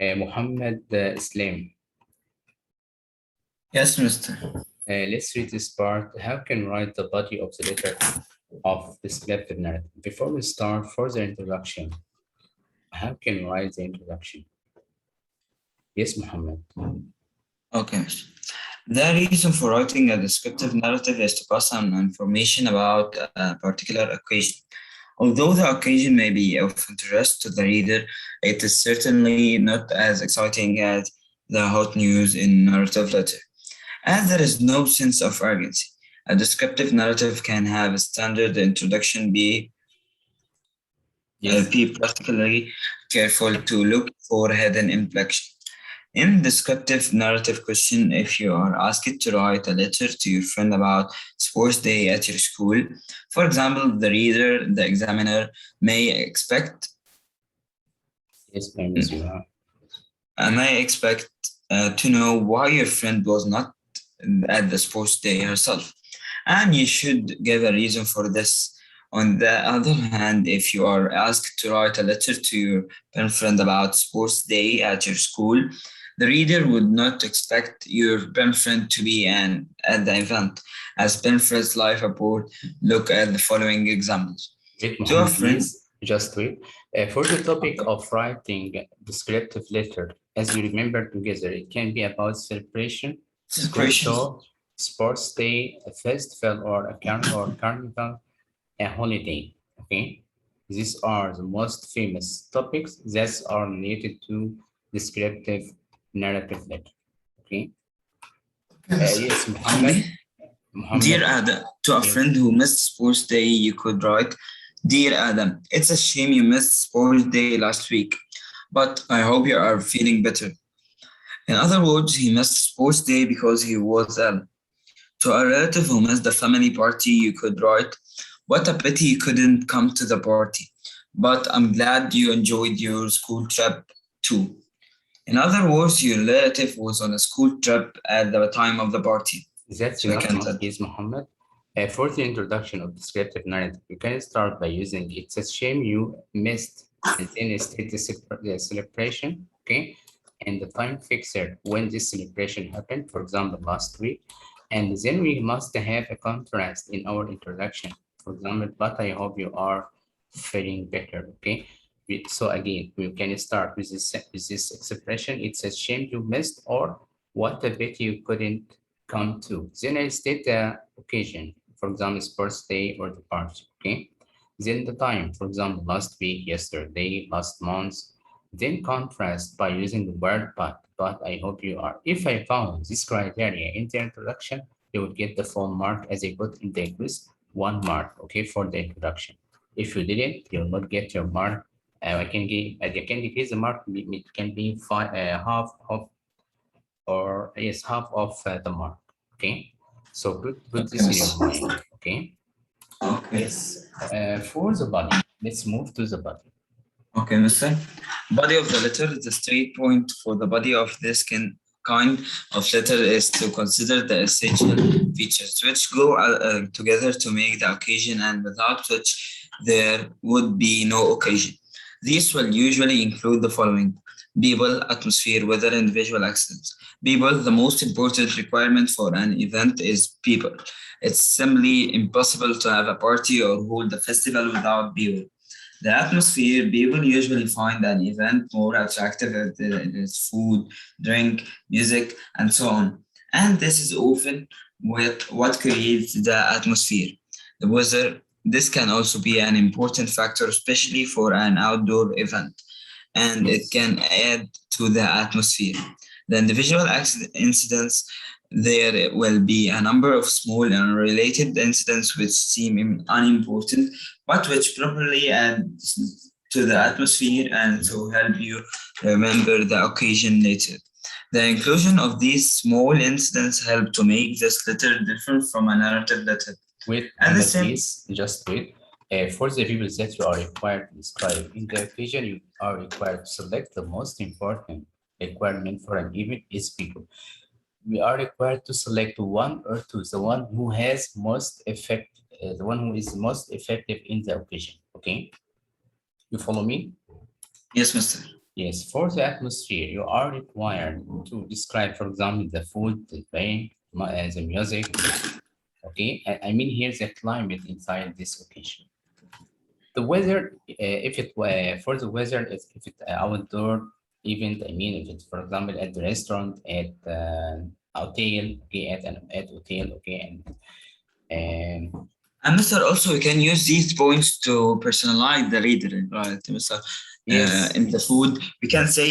Muhammad Islam. Yes, Mr. Let's read this part. How can write the body of the letter of descriptive narrative? Before we start, for the introduction, how can write the introduction? Yes, Muhammad. Okay, Mr. The reason for writing a descriptive narrative is to pass on information about a particular occasion. Although the occasion may be of interest to the reader, it is certainly not as exciting as the hot news in narrative letter. As there is no sense of urgency, a descriptive narrative can have a standard introduction Yes. be particularly careful to look for hidden implication. In descriptive narrative question, if you are asked to write a letter to your friend about sports day at your school, for example, the reader, the examiner may expect Yes, ma'am, as you are. to know why your friend was not at the sports day herself, and you should give a reason for this. On the other hand, if you are asked to write a letter to your pen friend about sports day at your school, the reader would not expect your pen friend to be at the event. As pen friend's life report, look at the following examples. Wait, To a Muhammad, friend, please, just wait. For the topic of writing descriptive letter, as we remember together, it can be about celebration, school celebration. show, sports day, a festival, or a carnival, a holiday. Okay, these are the most famous topics that are related to descriptive narrative letter. Okay. Yes, Muhammad. Dear Muhammad. Adam, to a Yes. friend who missed sports day, you could write, Dear Adam, it's a shame you missed sports day last week, but I hope you are feeling better. In other words, he missed sports day because he was ill. To a relative who missed the family party, you could write, What a pity you couldn't come to the party, but I'm glad you enjoyed your school trip too. In other words, your relative was on a school trip at the time of the party. That's So I enough, can tell. is Muhammad. For the introduction of descriptive narrative, you can start by using it's a shame you missed, and then state the celebration, okay, and the time fixer when this celebration happened, for example, last week, and then we must have a contrast in our introduction. For example, but I hope you are feeling better, okay. So again, we can start with this expression. It's a shame you missed, or what a pity you couldn't come to. Then I state the occasion, for example, sports day or the party, okay? Then the time, for example, last week, yesterday, last month. Then contrast by using the word but I hope you are. If I found this criteria in the introduction, you would get the full mark as I put in the quiz, 1 mark, okay, for the introduction. If you didn't, you'll not get your mark. I can decrease the mark, it can be half of or is half of the mark. Okay, so put Okay, this in your miss. mind. Okay, Okay. yes. For the body, let's move to the body. Okay, mister. Body of the letter, the straight point for the body of this kind of letter is to consider the essential features which go together to make the occasion and without which there would be no occasion. These will usually include the following: people, atmosphere, weather, and visual accidents. People, the most important requirement for an event is people. It's simply impossible to have a party or hold a festival without people. The atmosphere, people usually find an event more attractive if there is food, drink, music, and so on. And this is often what creates the atmosphere. The weather, this can also be an important factor, especially for an outdoor event, and it Yes. can add to the atmosphere. The individual incidents, there will be a number of small and unrelated incidents which seem unimportant, but which properly add to the atmosphere and to help you remember the occasion later. The inclusion of these small incidents help to make this letter different from a narrative letter. Wait, At the Muhammad, same please, just wait. For the people that you are required to describe in the occasion, you are required to select the most important requirement for an event is people. We are required to select one or two, the one who has most effect, the one who is most effective in the occasion. Okay, you follow me? Yes, mister. Yes, for the atmosphere, you are required to describe, for example, the food, the rain, the music. Okay, I mean here's the climate inside this occasion. The weather, if it were for the weather, if it outdoor event, I mean, if it's for example at the restaurant, at hotel, okay, at hotel, okay, and And Mr. Also, we can use these points to personalize the reader, right, Mr. yes, In the food, we can say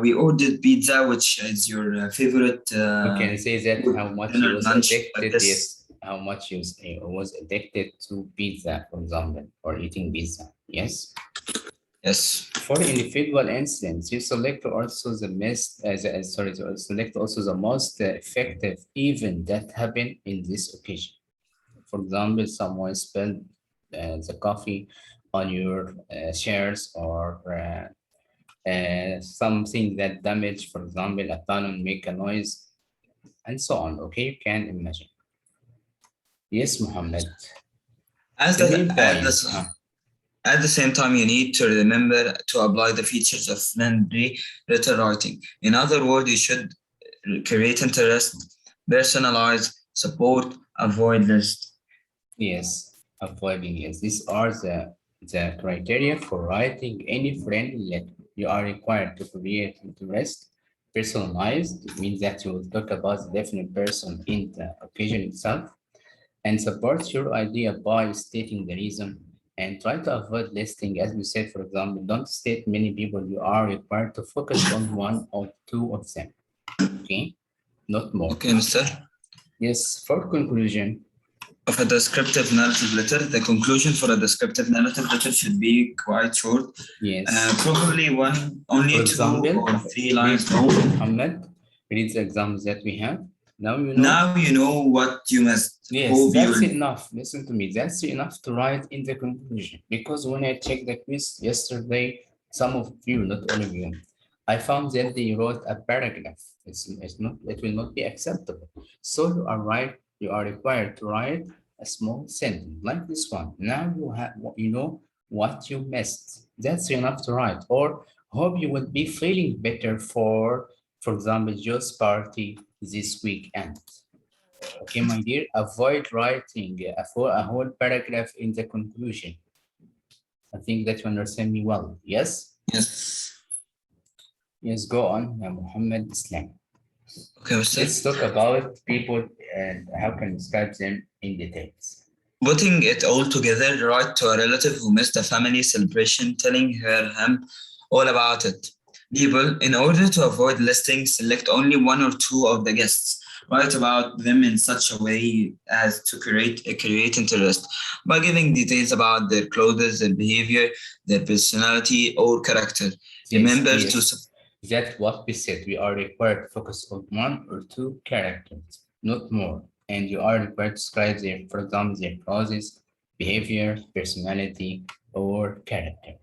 we ordered pizza, which is your favorite we can say that food, how much he dinner, was lunch, like addicted, this. yes, how much he was addicted to pizza, for example, or eating pizza, yes. Yes. For individual incidents, you select also the select also the most effective event that happened in this occasion. For example, someone spilled the coffee on your chairs, or something that damaged, for example, a tunnel make a noise, and so on. Okay, you can imagine. Yes, Muhammad. As The the, main at point. the At the same time, you need to remember to apply the features of friendly letter writing. In other words, you should create interest, personalize, support, avoid list. Yes, avoiding, yes. These are the criteria for writing any friendly letter. You are required to create interest, personalized. It means that you will talk about the definite person in the occasion itself, and support your idea by stating the reason, and try to avoid listing. As we said, for example, don't state many people. You are required to focus on one or two of them. Okay, not more. Okay, Mr. Yes, for conclusion, Of a descriptive narrative letter, the conclusion for a descriptive narrative letter should be quite short, yes. probably only For two example, or three read lines long. Muhammad, read the examples that we have. Now you know. Now you know what you must Yes, hope you that's will. enough. Listen to me. That's enough to write in the conclusion. Because when I checked the quiz yesterday, some of you, not all of you, I found that they wrote a paragraph. It's not. It will not be acceptable. So you are required to write a small sentence like this one. Now you know what you missed. That's enough to write. Or hope you will be feeling better for example, Joe's party this weekend. Okay, my dear, avoid writing a whole paragraph in the conclusion. I think that you understand me well. Yes? Yes. Yes, go on, Muhammad Islam. Okay, Mr. Let's talk about people and how can describe them in details. Putting it all together, write to a relative who missed a family celebration, telling him all about it. People, in order to avoid listing, select only one or two of the guests. Write about them in such a way as to create interest by giving details about their clothes, their behavior, their personality, or character. Yes, Remember to yes. That's what we said. We are required to focus on one or two characters, not more. And you are required to describe their, for example, their causes, behavior, personality, or character.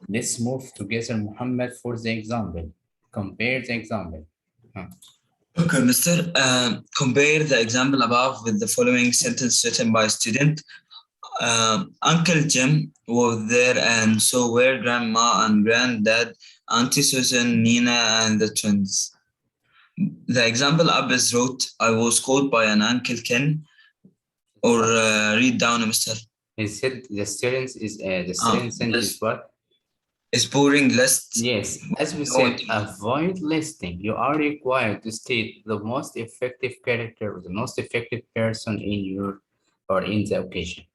Let's move together, Muhammad, for the example. Compare the example. Huh. Okay, Mr. Compare the example above with the following sentence written by a student. Uncle Jim was there, and so were Grandma and Granddad, Auntie Susan, Nina, and the twins. The example Abbas wrote, I was called by an Uncle Ken, or read down, Mr. He said the students is the Ah, student sentence is yes. what? It's boring list. Yes, as we No, said, avoid listing. You are required to state the most effective character or the most effective person in your or in the occasion.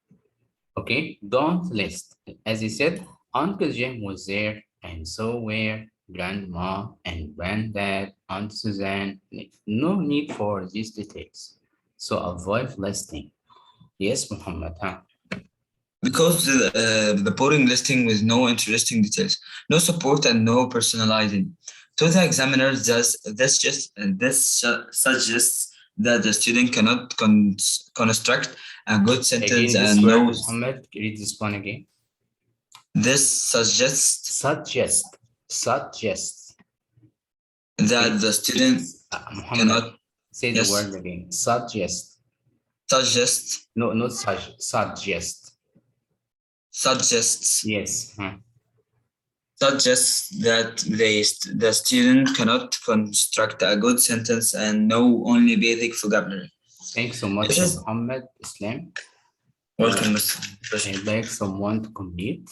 Okay, don't list. As he said, Uncle Jim was there, and so were Grandma and Granddad, Aunt Suzanne. No need for these details. So avoid listing. Yes, Muhammad, huh? because the boring listing with no interesting details, no support, and no personalizing. To the examiner, this suggests that the student cannot construct a good sentence Again, this and word, knows. Muhammad, read this one again. This suggests Suggest. that the student Muhammad, cannot. say the Yes, word again. Suggest. suggest No, not suggest. suggests Yes. Huh. suggests that the student cannot construct a good sentence and know only basic vocabulary. Thanks so much, This is Muhammad Islam. welcome, Mr. I'd like someone to complete.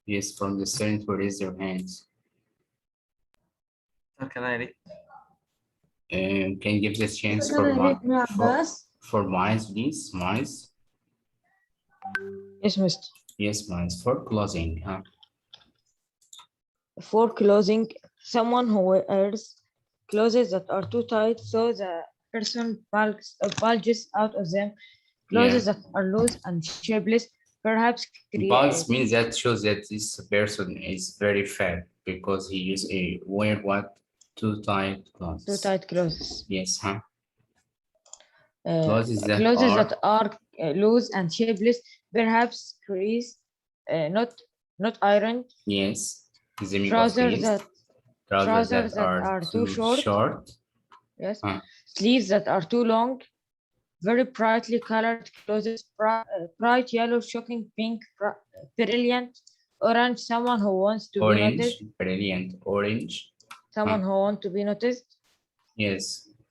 Yes, from the student who raise their hands. How can I read? Can you give this chance Can I read now, Abbas? for Miles, please? Miles? Yes, Mr. Yes, Miles. For closing, huh? For clothing, someone who wears clothes that are too tight so the person bulges out of them. Clothes Yeah. that are loose and shapeless, perhaps Bulge means that shows that this person is very fat because he use a wear what? Too tight clothes. too tight clothes. Yes, huh? Clothes that are loose and shapeless, perhaps crease, not ironed. Yes. Trousers that are too short. Yes. Huh. Sleeves that are too long. Very brightly colored clothes, bright yellow, shocking pink, brilliant orange. Someone who wants to be noticed. Brilliant orange. Someone who wants to be noticed. Yes.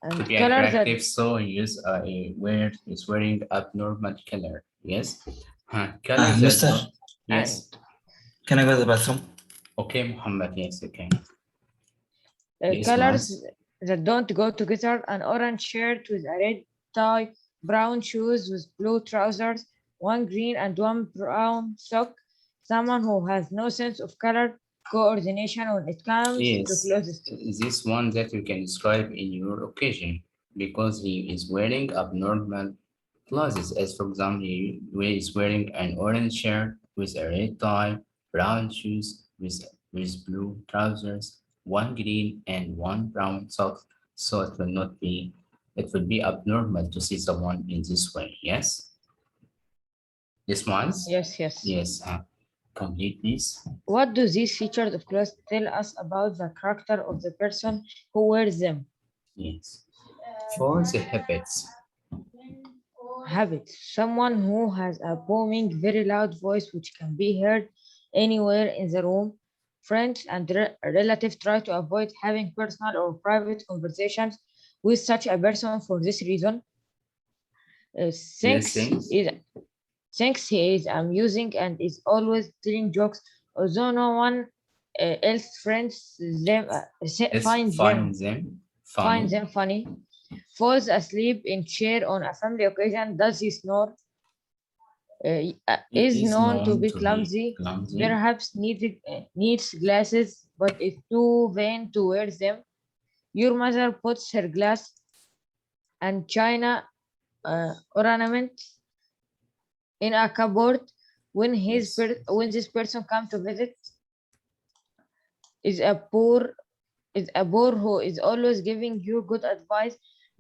And To be colors attractive, that so use is wearing abnormal color. Yes. Colors that Mister, yes. can I go to the bathroom? Okay, Muhammad. Yes, okay. Yes, colors Miles. that don't go together. An orange shirt with a red tie, brown shoes with blue trousers, one green and one brown sock. Someone who has no sense of color coordination when it comes to Yes, clothes. this one that you can describe in your occasion because he is wearing abnormal clothes. As for example, he is wearing an orange shirt with a red tie, brown shoes with blue trousers, one green and one brown sock. So it will be abnormal to see someone in this way. Yes. This one's Yes, yes. yes. Complete this. What do these features of clothes tell us about the character of the person who wears them? Yes. For the habits. Habit. Someone who has a booming, very loud voice which can be heard anywhere in the room. Friends and relatives try to avoid having personal or private conversations with such a person for this reason. Yes, thanks. Thinks he is amusing and is always telling jokes, although no one else friends them finds them funny. Falls asleep in chair on a family occasion. Does he snore? Is known to be clumsy. Perhaps needs glasses, but is too vain to wear them. Your mother puts her glass and china ornaments in a cupboard when when this person comes to visit. Is a poor who is always giving you good advice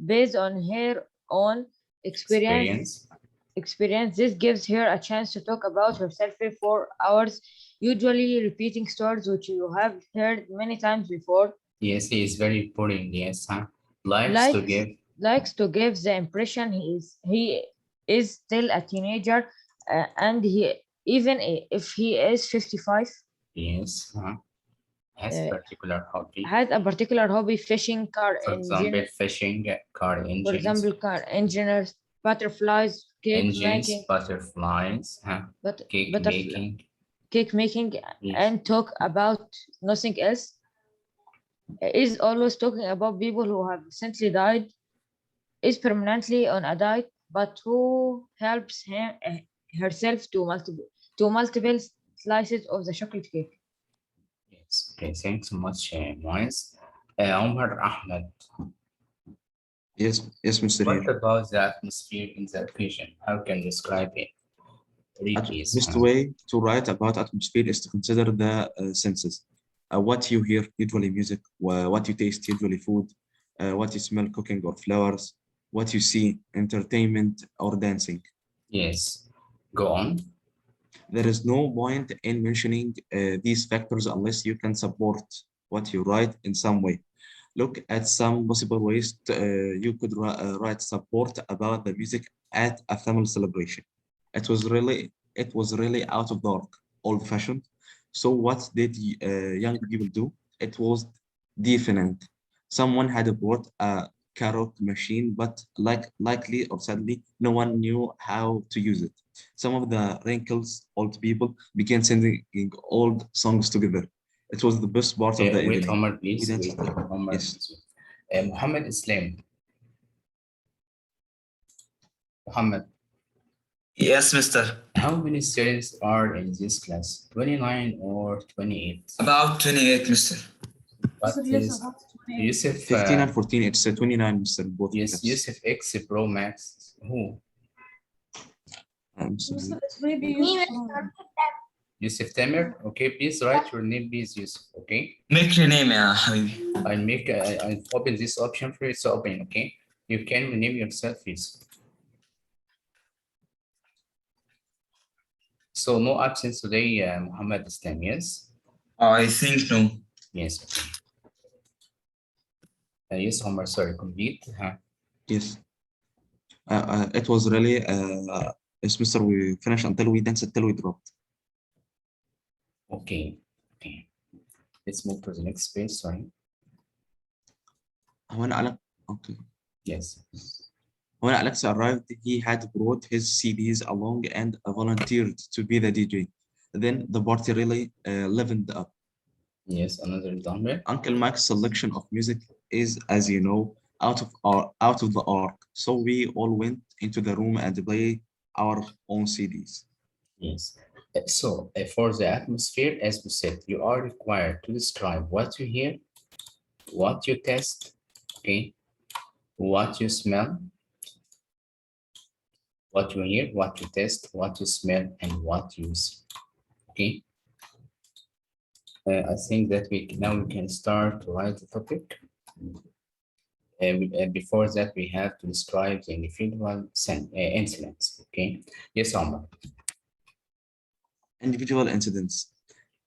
based on her own experience. This gives her a chance to talk about herself for hours, usually repeating stories which you have heard many times before. Yes, he is very boring. Yes, likes to give the impression he is still a teenager, and he even if he is 55. Yes, has a particular hobby, fishing, for example, fishing, car engines. For example, car engineers, butterflies, butterflies, cake making, and talk about nothing else. Is always talking about people who have recently died, is permanently on a diet, but who helps herself to multiple slices of the chocolate cake. Yes, okay, thanks so much, Moise. Omar Ahmed. Yes, Mr. What about the atmosphere in the occasion? How can you describe it? The best way to write about atmosphere is to consider the senses. What you hear, usually music, what you taste, usually food, what you smell, cooking or flowers, what you see, entertainment or dancing. Yes, go on. There is no point in mentioning these factors unless you can support what you write in some way. Look at some possible ways you could write support about the music at a family celebration. It was really out of dark. old-fashioned. So what did young people do? It was different. Someone had bought a karaoke machine, but likely or sadly, no one knew how to use it. Some of the wrinkles old people began singing old songs together. It was the best part of the Wait, evening. Omar, We please. danced. Wait, Omar. Yes. Muhammad Islam. Muhammad, Yes, mister. how many students are in this class? 29 or 28? About 28, mister. What is Yusuf? 15 and 14, it's 29, Mr. Both Yes, class. Yusuf X Pro Max. Who? Sorry. Yusuf Tamer. Okay, please write your name, please, Yusuf. Okay. Make your name, يا حبيبي. I open this option for you. It's open. Okay. You can rename yourself, Yusuf. So no absence today, Muhammad Islam. Yes. I think no. Yes. Okay. Yes, Omar. Sorry. Complete. Yes. It was really yes, Mr. We finished until we danced until we dropped. Okay. Okay. Let's move to the next page. Sorry. When Alex, okay. Yes. When Alex arrived, he had brought his CDs along and volunteered to be the DJ. Then the party really leveled up. Yes, another example. Uncle Mike's selection of music is, as you know, out of the arc. So we all went into the room and played our own CDs. Yes. So for the atmosphere, as we said, you are required to describe what you hear, what you test, okay, what you smell, what you hear, what you test, what you smell, and what you see. Okay. I think that we can start to write the topic. Before that, we have to describe the individual incidents. Okay. Yes, Omar. Individual incidents.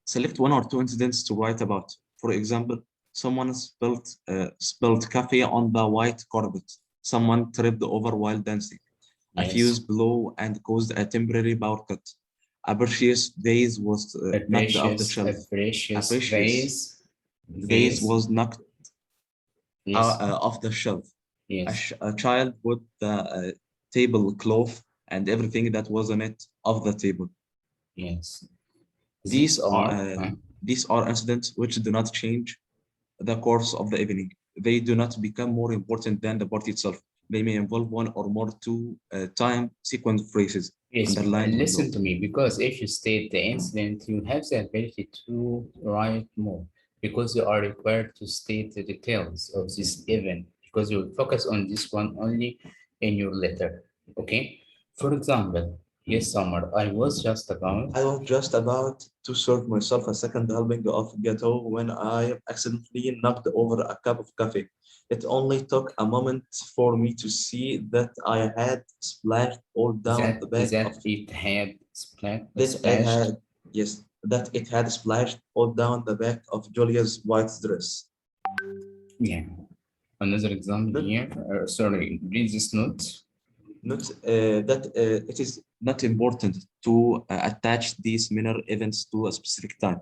Select one or two incidents to write about. For example, someone spilled coffee on the white carpet. Someone tripped over while dancing. A Yes. fuse blew and caused a temporary power cut. A precious vase was knocked off the shelf. A precious vase was knocked yes. off the shelf. Yes. A child put the tablecloth and everything that was on it off the table. Yes. These are incidents which do not change the course of the evening. They do not become more important than the party itself. They may involve one or more time sequence phrases. Yes, listen to me, because if you state the incident, you have the ability to write more, because you are required to state the details of this event, because you focus on this one only in your letter. Okay. For example, yes, Summer, I was just about to serve myself a second helping of gâteau when I accidentally knocked over a cup of coffee. It only took a moment for me to see that I had splashed all down the back of it had splashed. That it had splashed all down the back of Julia's white dress. Yeah. Another example here. Sorry, read this note. It is not important to attach these minor events to a specific time.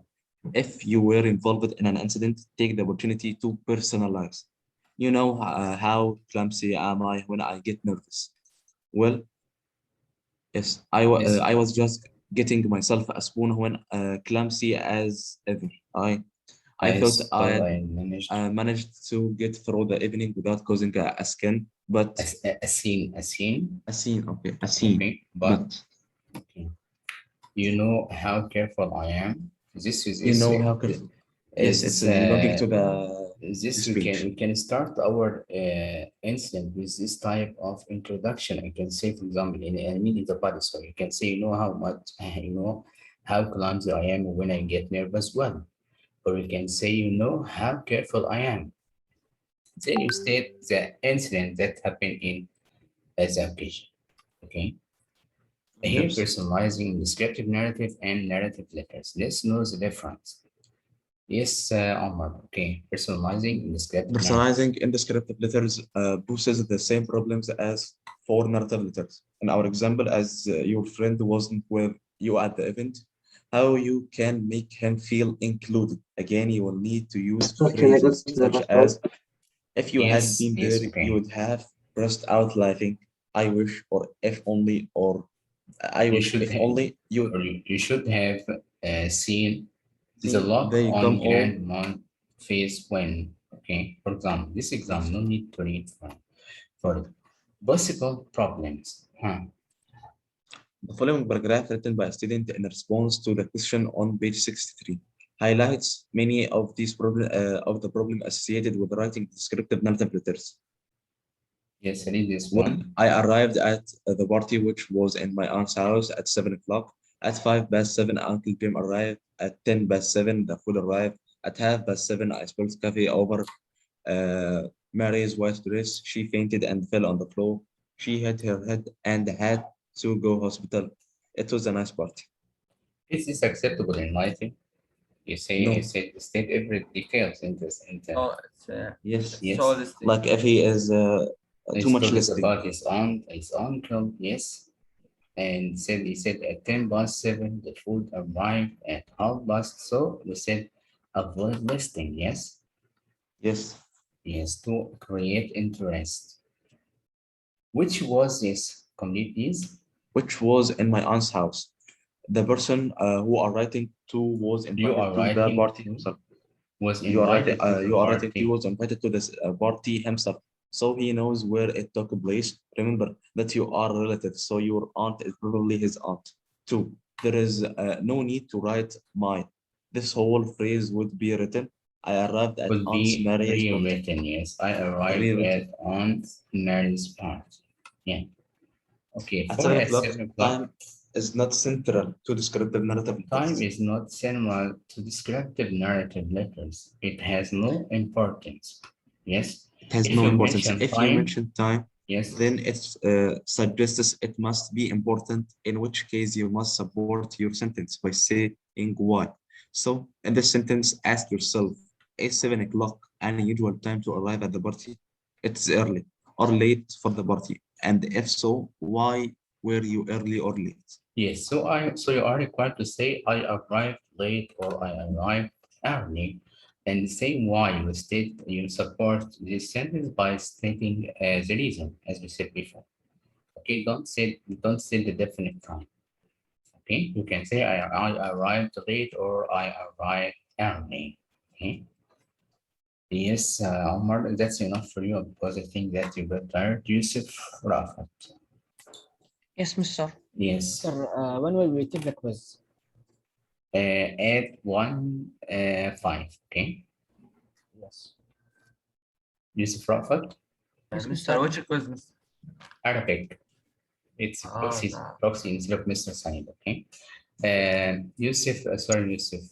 If you were involved in an incident, take the opportunity to personalize. You know how clumsy am I when I get nervous? Well, yes, I was just getting myself a spoon when clumsy as ever. I thought I managed to get through the evening without causing a skin, but a scene. Okay, a scene. Okay, but okay. You know how careful I am. This is you know how careful. Yes, it's looking to the. This we can start our incident with this type of introduction. I can say, for example, in the body. So you can say, you know how much, you know how clumsy I am when I get nervous. Well, or you can say, you know how careful I am. Then you state the incident that happened in as a occasion. Okay. Here, personalizing descriptive narrative and narrative letters. Let's know the difference. Yes, Omar. Okay, personalizing in descriptive letters poses the same problems as for narrative letters. In our example, as your friend wasn't with you at the event, how you can make him feel included. Again, you will need to use Can I go phrases to the such next slide? as, if you had been there, you Okay. would have burst out laughing. I wish, or if only, or I You wish, should if have, only you or you should have seen the seen look they come on all. grandma's face when, okay, for example, this exam, no need to read for possible problems. Huh? The following paragraph, written by a student in response to the question on page 63, highlights many of the problem associated with writing descriptive narrative letters. Yes, read this When one. I arrived at the party, which was in my aunt's house, at 7 o'clock, at 5 past 7, Uncle Jim arrived. At 10 past 7, the food arrived. At half past 7, I spilled coffee over Mary's white dress. She fainted and fell on the floor. She hit her head and had to go hospital. It was a nice party. Is this acceptable in writing? You say, you No. said, state every details in this, in the, Oh, Yes. yes. so this thing. Like if he is too It's much told us listing. about his aunt, his uncle, yes. And said, he said at 10 past 7, the food arrived at half past, so we said avoid listing, yes? Yes. Yes, to create interest. Which was this? Complete these? Which was in my aunt's house. The person who are writing to was You invited are to the writing party to, himself. was invited to the You are writing. He party. was invited to this party himself, so he knows where it took place. Remember that you are relatives, so your aunt is probably his aunt too. There is no need to write my. This whole phrase would be written. I arrived at Could Aunt be Mary's party. rewritten, yes. I arrived Rewritten at Aunt Mary's party. Yeah. Okay, at for 7 at o'clock. 7 o'clock, Time is not central to descriptive narrative time text. is not central to descriptive narrative letters. It has no importance. Yes. It has If no you importance. mention If you time, mention time, yes, then it suggests it must be important, in which case you must support your sentence by saying why. So in this sentence, ask yourself, is 7 o'clock an usual time to arrive at the party? It's early or late for the party. And if so, why were you early or late? yes. So you are required to say I arrived late or I arrived early, and say why. You support this sentence by stating the reason, as we said before. Okay, don't say the definite time. Okay, you can say I arrived late or I arrived early. Okay. Yes, Omar, that's enough for you because I think that you got tired. Yusuf Rafat. Yes, Mr. Yes. Sir, when will we take the quiz? At 1:05. Okay. Yes. Yusuf Rafat, Yes, Mr. Mr. Which quiz, Mr. Arabic. It's Ah, proxy instead of Mr. Said. Okay. Yusuf, sorry, Yusuf.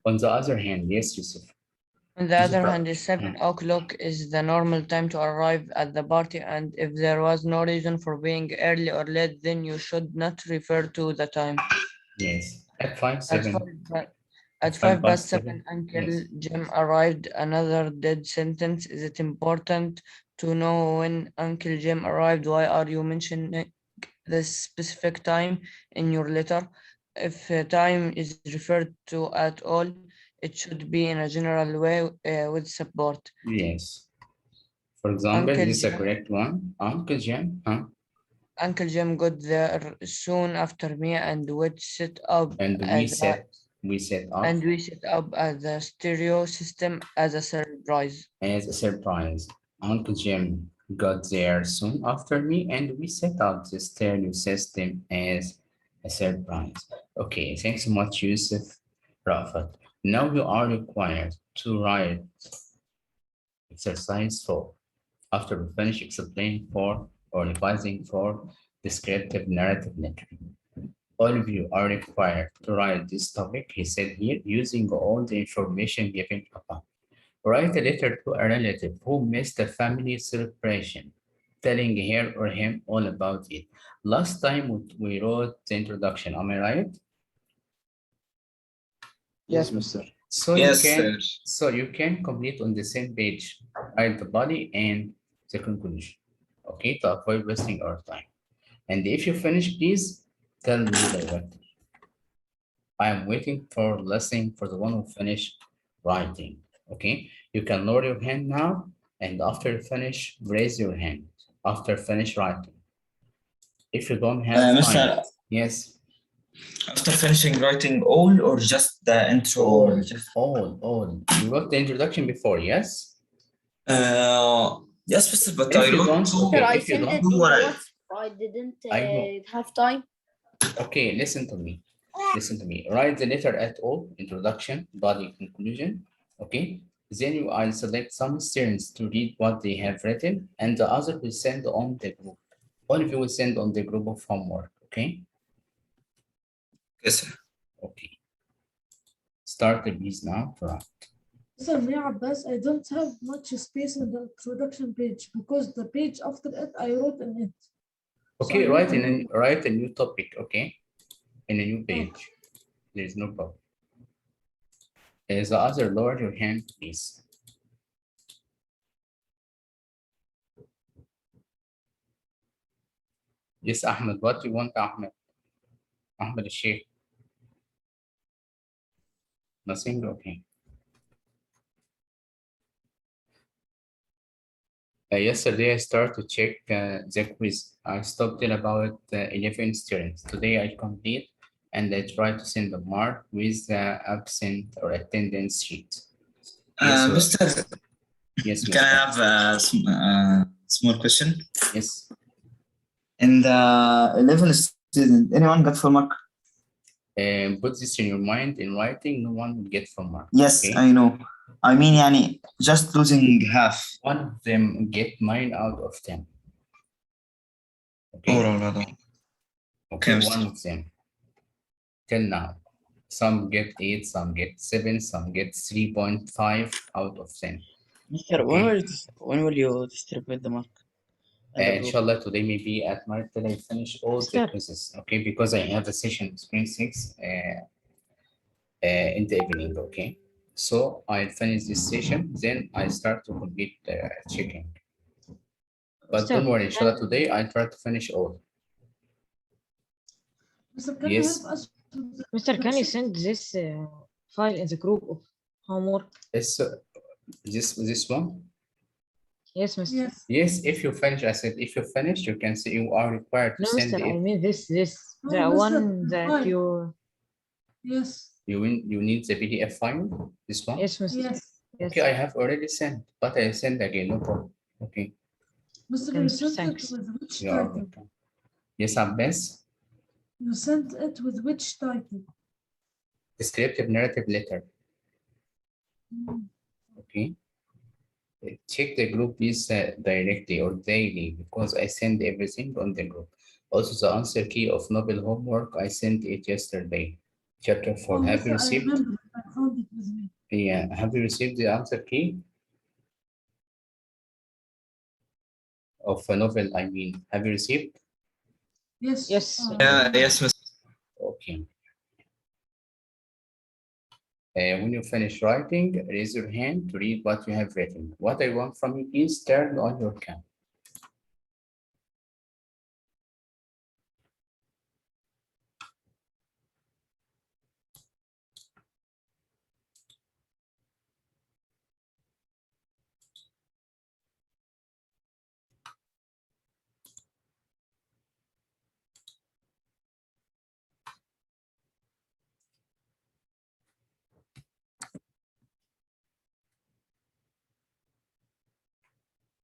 On the other hand, yes, Yusuf. On the Yusuf other Rafat. hand, 7 o'clock is the normal time to arrive at the party, and if there was no reason for being early or late, then you should not refer to the time. Yes. At 5, At 7. 5, at Five 5 past past 7, 7. Uncle Yes. Jim arrived. Another dead sentence. Is it important to know when Uncle Jim arrived? Why are you mentioning the specific time in your letter? If time is referred to at all, it should be in a general way with support. Yes. For example, Uncle this is a Jim, correct one. Uncle Jim, huh? Uncle Jim got there soon after me, and we set up And as a we set up and we set up as a stereo system as a surprise. as a surprise. Uncle Jim got there soon after me, and we set up the stereo system as a surprise. Okay, thanks so much, Yusuf Rafat. Now you are required to write exercise 4 after we finish explaining for or revising for descriptive narrative lettering. All of you are required to write this topic, he said here, using all the information given above. Write a letter to a relative who missed a family celebration, telling her or him all about it. Last time we wrote the introduction, am I right? Yes, Mr. So you yes, sir. can complete on the same page, write the body and the conclusion. Okay, to avoid wasting our time. And if you finish, please tell me directly. I am waiting for listening for the one who finished writing. Okay, you can lower your hand now, and after you finish, raise your hand after finish writing. If you don't have time, Mr. yes, After finishing writing all or just the intro or just all. You wrote the introduction before, yes? yes, Mr. But If I you wrote don't, two. okay, I if you sent don't, it in What I- WhatsApp. I didn't I know. have time. Okay, listen to me. Listen to me. Write the letter at all, introduction, body, conclusion. Okay. Then you I'll select some students to read what they have written, and the other will send on the group. All of you will send on the group of homework. Okay. Yes, sir. Okay. Start the piece now to write. So, Abbas, I don't have much space in the introduction page because the page after it I wrote in it. Okay, So write a new topic. Okay, in a new page. There's no problem. As the other, lower your hand, please. Yes, Ahmed. What do you want, Ahmed? Ahmed al-Sheikh. Nothing? Okay. Yesterday, I started to check the quiz. I stopped till about 11 students. Today, I complete and I try to send a mark with the absent or attendance sheet. Yes, Mr. Yes, Can I Mr. have a small question? Yes. In the 11th student, anyone got full mark? Put this in your mind. In writing, no one will get full mark. Yes, okay? I know. I mean, يعني just losing half. One of them get 9 out of 10. Okay. Oh, no. Okay, Okay, one of them. Till now. Some get 8, some get 7, some get 3.5 out of 10. Mister, Okay. when will you distribute the mark? As a group? Inshallah, today maybe at night till I finish all the Start. quizzes. Okay, because I have a session screen 6 in the evening. Okay, so I finish this session, then I start to complete checking. But Start. don't worry, inshallah, today I try to finish all. Mr. Can Yes. you help us with the Mister, can you introduction? send this file in the group of homework? It's this one. Yes, Mister. Yes. Yes, if you finish, I said if you finish, you can see you are required to No, send Mister, I it. mean this, No, the Mister, one the that file. you, Yes. You need the PDF file. This one. yes, Mister. Yes. Yes. Okay, I have already sent, but I send again. No problem. Okay. Mr. Okay, You Mister, sent it thanks. with which You are title? welcome. Yes, Abbas. You sent it with which title? Descriptive narrative letter. Mm. Okay. Check the group please directly or daily because I send everything on the group. Also, the answer key of Nobel homework, I sent it yesterday. Chapter 4. Oh, Have you Mister, I received? remember. I found it with me. Yeah. Have you received the answer key of a novel? I mean, have you received? Yes. Yes. Yes, Mr. Okay. When you finish writing, raise your hand to read what you have written. What I want from you is turn on your cam.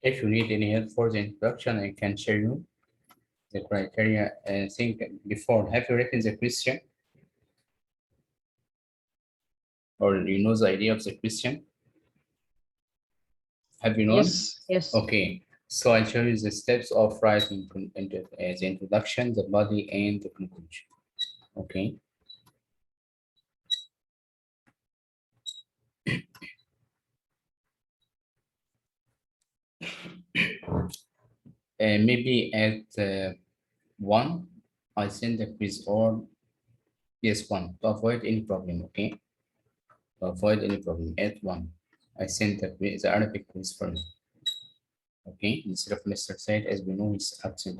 If you need any help for the introduction, I can share you the criteria. Think before, have you written the question? Or you know the idea of the question? Have you known? Yes. Yes. Okay, so I'll show you the steps of writing the introduction, the body, and the conclusion. Okay. Maybe at 1, I send the quiz or yes, 1 to avoid any problem. Okay, to avoid any problem at 1, I send the Arabic quiz for you. Okay, instead of Mr. Said, as we know, he's absent.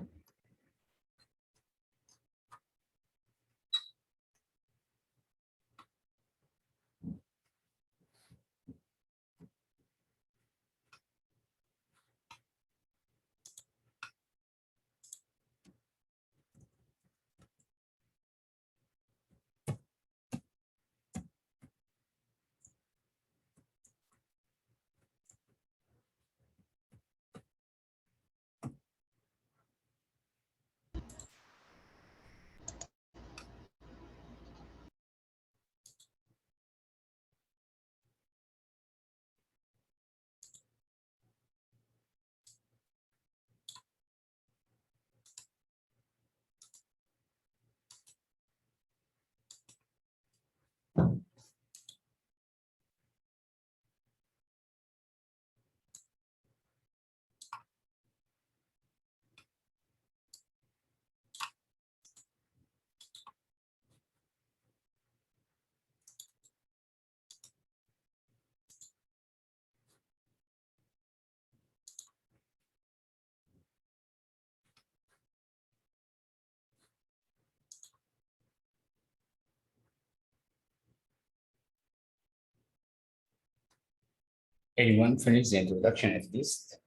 Anyone finish the introduction at least?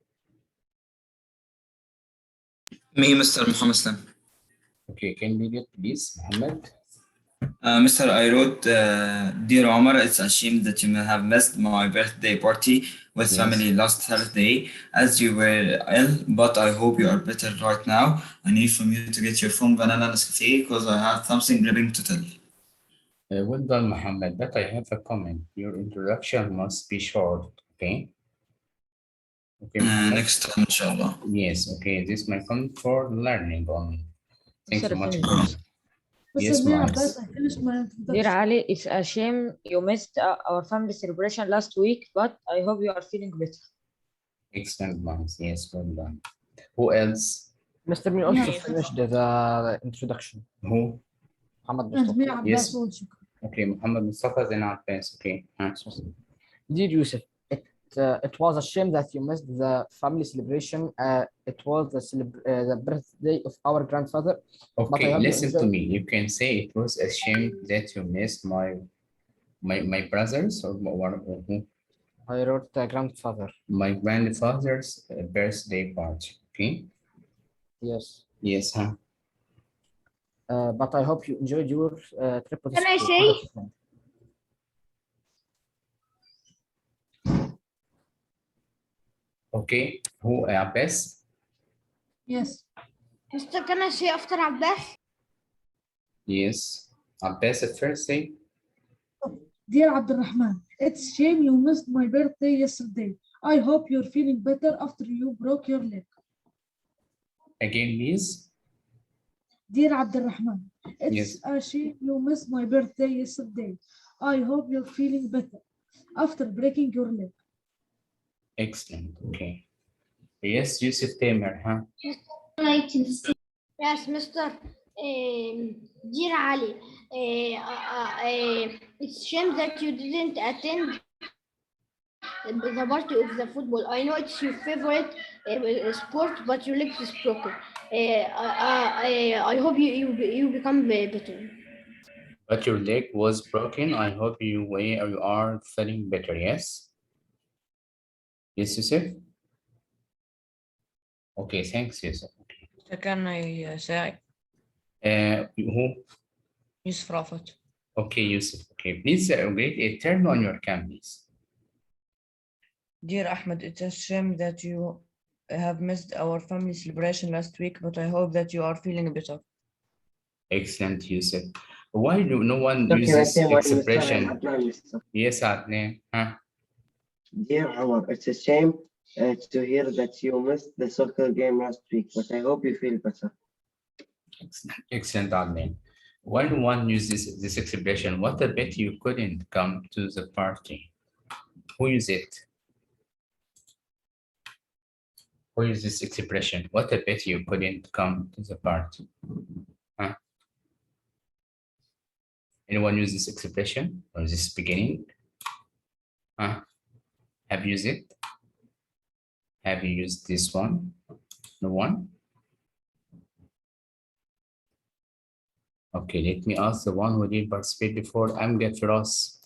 Me, Mr. Muhammad. Okay, can we get please, Muhammad? Mr. I wrote, Dear Omar, it's a shame that you may have missed my birthday party with Yes. family last Thursday as you were ill, but I hope you are better right now. I need from you to get your phone Banana Nescafe because I have something gripping to tell. Well done, Muhammad, but I have a comment. Your introduction must be short, okay? Okay, Muhammad? Next time, inshallah. Yes, okay, this might come for learning only. Thanks so much. Finish Muhammad. this. Yes, Mr. Mia, Maaz. best I finished my Dear introduction. Ali, it's a shame you missed our family celebration last week, but I hope you are feeling better. Excellent, Maaz. Yes, well done. Who else? Mr. Min also Yeah. finished the introduction. Who? Muhammad And Mustafa. Mia Abbas Yes. also. Okay, Muhammad Mustafa, then Abbas. Okay. Dear Yusuf, it was a shame that you missed the family celebration. It was the birthday of our grandfather. Okay, hope you listen to enjoy- me. You can say it was a shame that you missed my brothers or who? I wrote grandfather. My grandfather's birthday party. Okay. Yes. Yes, huh? But I hope you enjoyed your trip with Can I school. say? Okay. Who? Abbas? Yes. Mr. Can I say after Abbas? Yes. Abbas at first say. Dear Abdurrahman, it's shame you missed my birthday yesterday. I hope you're feeling better after you broke your leg. Again, please. Dear Abdurrahman, it's Yes. a shame you missed my birthday yesterday. I hope you're feeling better after breaking your leg. Excellent. Okay. Yes, Yusuf Tamer, huh? Yes, Mr. Dear Ali, it's shame that you didn't attend the party of the football. I know it's your favorite sport, but your leg is broken. I hope you become better. But your leg was broken. I hope you are feeling better. Yes. Yes, Yusuf. Okay, thanks, Yusuf. Can I say Who? Yusuf Rafat? Okay, Yusuf. Okay, please turn on your cam, please. Dear Ahmed, it's a shame that you have missed our family celebration last week, but I hope that you are feeling better. Excellent, Yusuf. Why do no one Can I uses say my expression? Mr. Yes, Adnan. Huh? Dear Omar, it's a shame to hear that you missed the soccer game last week, but I hope you feel better. Excellent, Adnan. Why do one use this expression? What a bet you couldn't come to the party. Who use it? Who use this expression? What a bet you couldn't come to the party. Huh? Anyone use this expression or this beginning? Huh? Have you used it? Have you used this one? No one? Okay, let me ask the one who did participate before. Amgad Firas.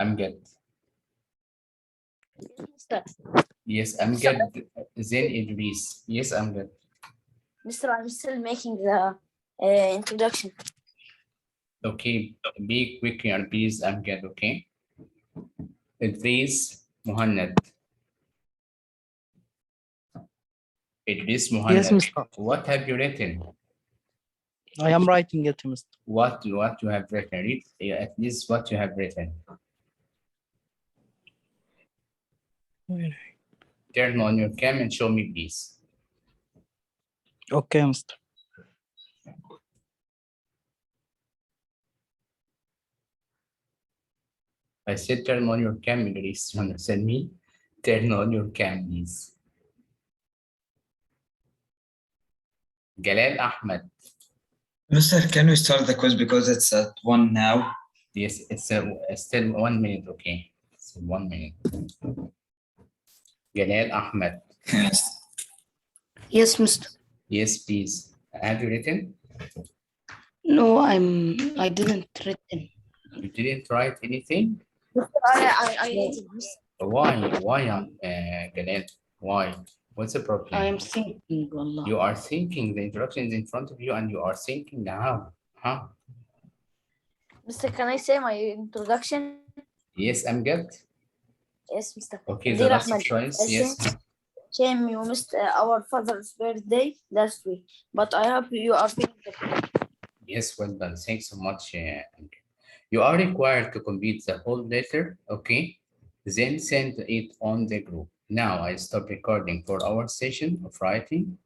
Amgad. Yes, Amgad. Then Idris. Yes, Amgad. Mr. I'm still making the introduction. Okay, be quick here, please, Amgad, okay? Idris Muhannad. Idris Muhannad. Yes, Mr. What have you written? I am writing it, Mr. What you have written? Read at least what you have written. Turn on your cam and show me, please. Okay, Mr. I said turn on your cam, Idris. You understand me? Turn on your cam, please. Jalal Ahmed. Mr. Can we start the quiz because it's at 1 now? Yes, it's still 1 minute, okay? It's 1 minute. Jalal Ahmed. Yes. Yes, Mr. Yes, please. Have you written? No, I didn't written. You didn't write anything? I need it, Mister. Galet? Why? What's the problem? I am thinking, Wallah. You are thinking, the introduction is in front of you and you are thinking now, huh? Mister, can I say my introduction? Yes, I'm good. Yes, Mister. Okay, the Dear last Ahmed, choice, yes. shame you missed our father's birthday last week, but I hope you are feeling better. Yes, well done. Thanks so much. You are required to complete the whole letter, okay? Then send it on the group. Now I stop recording for our session of writing.